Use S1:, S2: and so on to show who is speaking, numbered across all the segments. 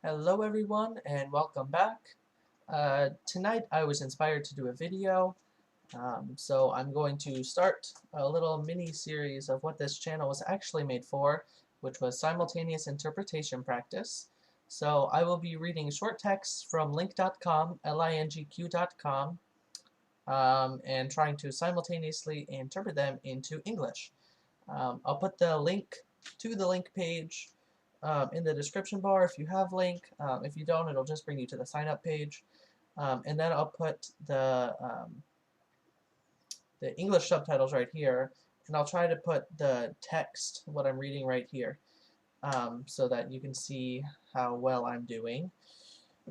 S1: Hello everyone and welcome back. Tonight I was inspired to do a video, so I'm going to start a little mini series of what this channel was actually made for, which was simultaneous interpretation practice. So I will be reading short texts from link.com, lingq.com, and trying to simultaneously interpret them into English. I'll put the link to the link page in the description bar if you have link. If you don't, it'll just bring you to the sign up page. And then I'll put the English subtitles right here, and I'll try to put the text, what I'm reading right here, so that you can see how well I'm doing.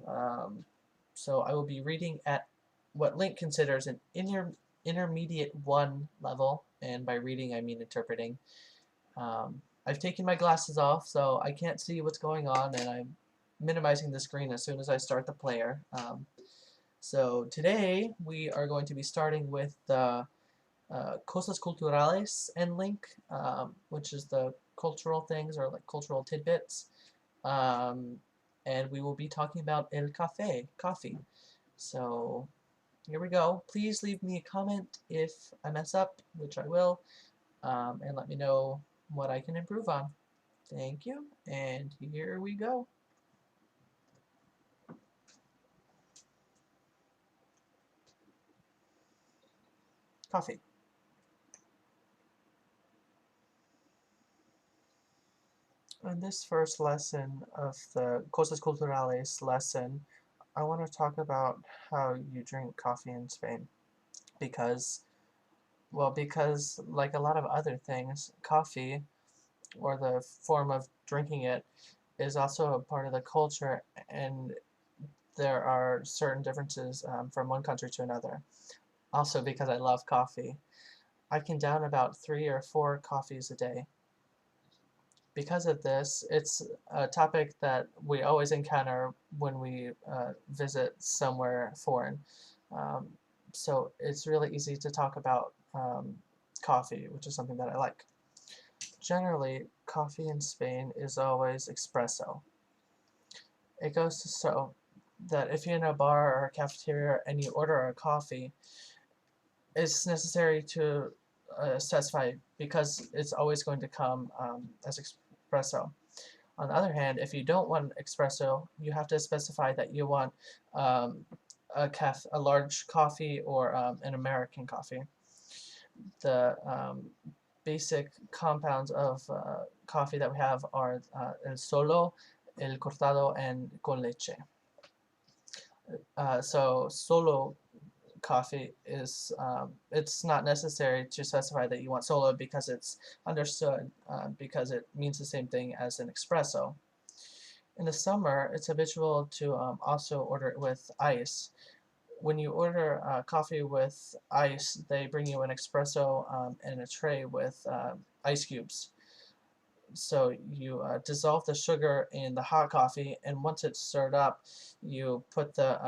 S1: Um, so I will be reading at what Link considers an intermediate 1 level, and by reading I mean interpreting. I've taken my glasses off, so I can't see what's going on, and I'm minimizing the screen as soon as I start the player. So today we are going to be starting with the Cosas Culturales and Link, which is the cultural things or like cultural tidbits. Um, and we will be talking about el café, coffee. So here we go. Please leave me a comment if I mess up, which I will, and let me know what I can improve on. Thank you, and here we go. Coffee. In this first lesson of the Cosas Culturales lesson, I want to talk about how you drink coffee in Spain. Because, well, because like a lot of other things, coffee, or the form of drinking it, is also a part of the culture, and there are certain differences from one country to another. Also, because I love coffee, I can down about 3 or 4 coffees a day. Because of this, it's a topic that we always encounter when we visit somewhere foreign. Um, so it's really easy to talk about coffee, which is something that I like. Generally, coffee in Spain is always espresso. It goes to so that if you're in a bar or a cafeteria and you order a coffee, it's necessary to specify because it's always going to come as espresso. On the other hand, if you don't want espresso, you have to specify that you want um, a large coffee or an American coffee. The basic compounds of coffee that we have are el solo, el cortado, and con leche. So solo coffee is it's not necessary to specify that you want solo because it's understood because it means the same thing as an espresso. In the summer, it's habitual to also order it with ice. When you order coffee with ice, they bring you an espresso and a tray with ice cubes. So you dissolve the sugar in the hot coffee, and once it's stirred up, you put the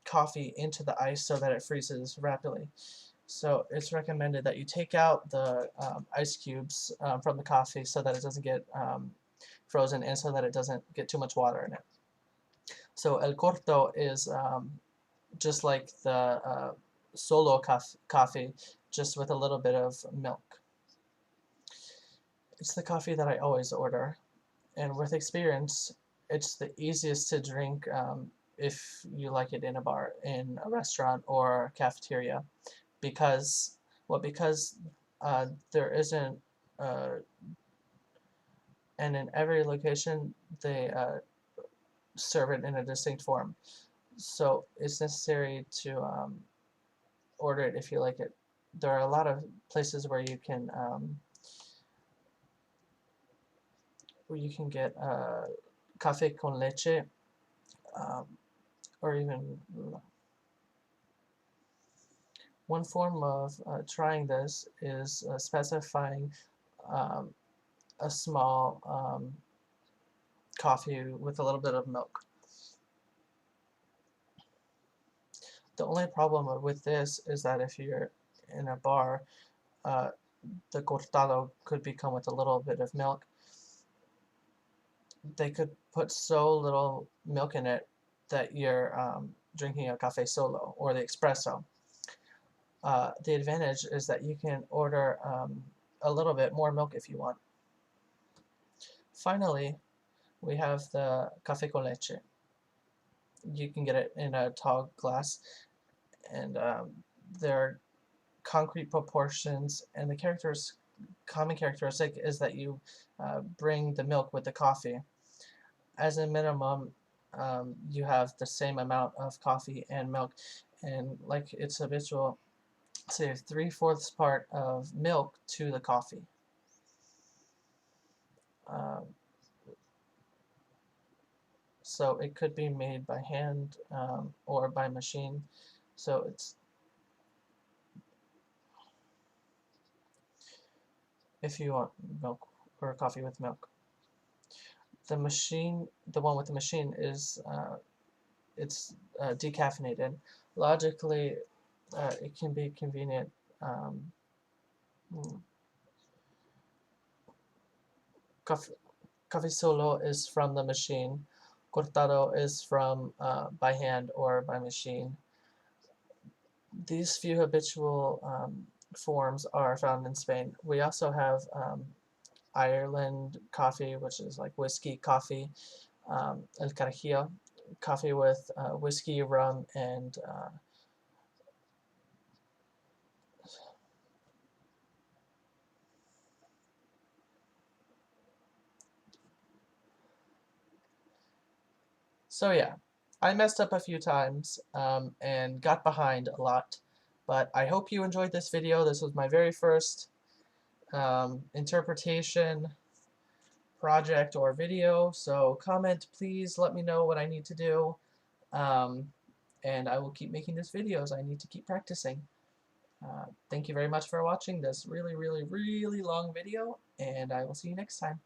S1: coffee into the ice so that it freezes rapidly. So it's recommended that you take out the ice cubes from the coffee so that it doesn't get frozen and so that it doesn't get too much water in it. So el corto is just like the solo coffee, just with a little bit of milk. It's the coffee that I always order, and with experience, it's the easiest to drink if you like it in a bar, in a restaurant, or cafeteria, because, well, because there isn't, and in every location they serve it in a distinct form. So it's necessary to order it if you like it. There are a lot of places where you can get café con leche, um, or even one form of trying this is specifying um, a small coffee with a little bit of milk. The only problem with this is that if you're in a bar, uh, the cortado could become with a little bit of milk. they could put so little milk in it that you're drinking a cafe solo or the espresso. The advantage is that you can order a little bit more milk if you want. Finally, we have the cafe con leche. You can get it in a tall glass, and there are concrete proportions, and the common characteristic is that you bring the milk with the coffee. As a minimum, you have the same amount of coffee and milk, and like it's habitual, say 3/4 part of milk to the coffee. Um, so it could be made by hand or by machine. So it's if you want milk or coffee with milk. The one with the machine is it's decaffeinated. Logically, it can be convenient. Um, Coffee, coffee solo is from the machine. Cortado is from by hand or by machine. These few habitual forms are found in Spain. We also have Ireland coffee, which is like whiskey coffee, el carajillo, coffee with whiskey, rum, and so yeah, I messed up a few times and got behind a lot, but I hope you enjoyed this video. This was my very first interpretation project or video, so comment, please let me know what I need to do, um, and I will keep making these videos. I need to keep practicing. Thank you very much for watching this really, really, really long video, and I will see you next time.